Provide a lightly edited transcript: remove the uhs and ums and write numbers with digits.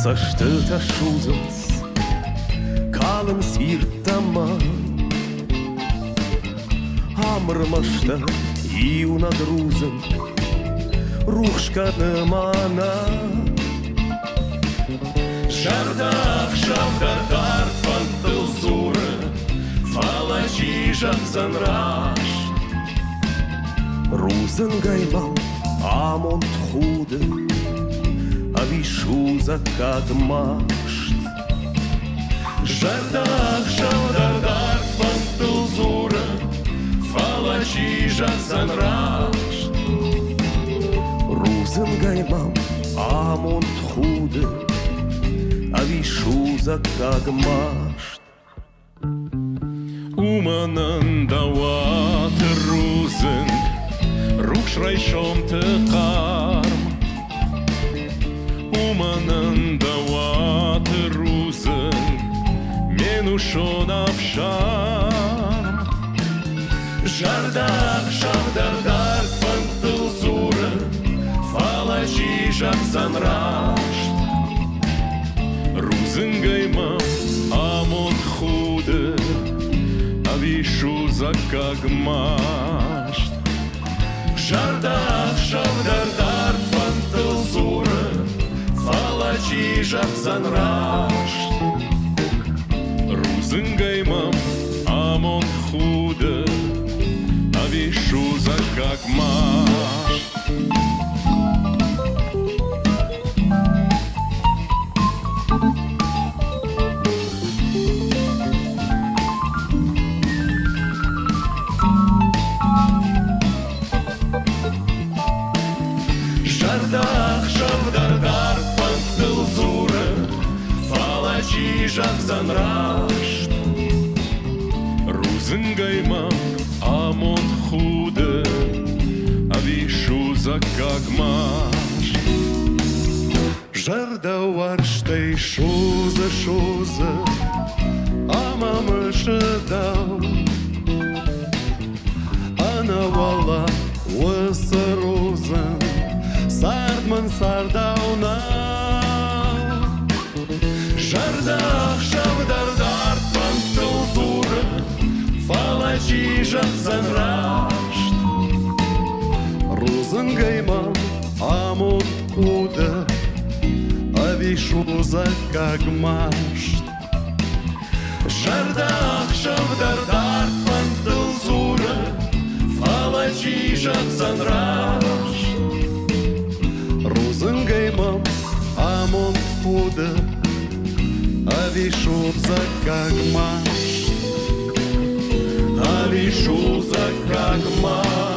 Saçtı şuzuz kalın свиртама Амрмашта и унадрузен Рушка нымана Жардах шавдардар фантазуры Фалачи жақсанраш Рузен гаймал амонт худы Авишуза как машт Жардах шавдардар фантазуры Фалачи жақсанраш Рузен гаймал амонт худы Авишуза как машт Уманын даваты рузын Рукшрайшом тықарм Уманын даваты рузын Мен ушон афшарм Жардақ шавдардар фантазуры Фалачи жақсанраш Рузын гаймам амон худы Авишуза как машт Жардақ шавдардар фантазуры Фалачи жақсанраш Рузын гаймам амон худы Авишуза как машт Жардақ шавдардар фантазуры Фалачи жақсанраш Рузын гаймам амон худы Авишуза как машт Жардауарштай шузы Амамы жыдау Анавала осы рузын Сардмын сардауна Жардақ шавдардар фантазуры Фалачи жақсанраш Рузын гаймам амон худы Авишуза как машт Жардақ шавдардар фантазуры Фалачи жақсанраш Рузын гаймам амон худы Авишуза как машт Авишуза как машт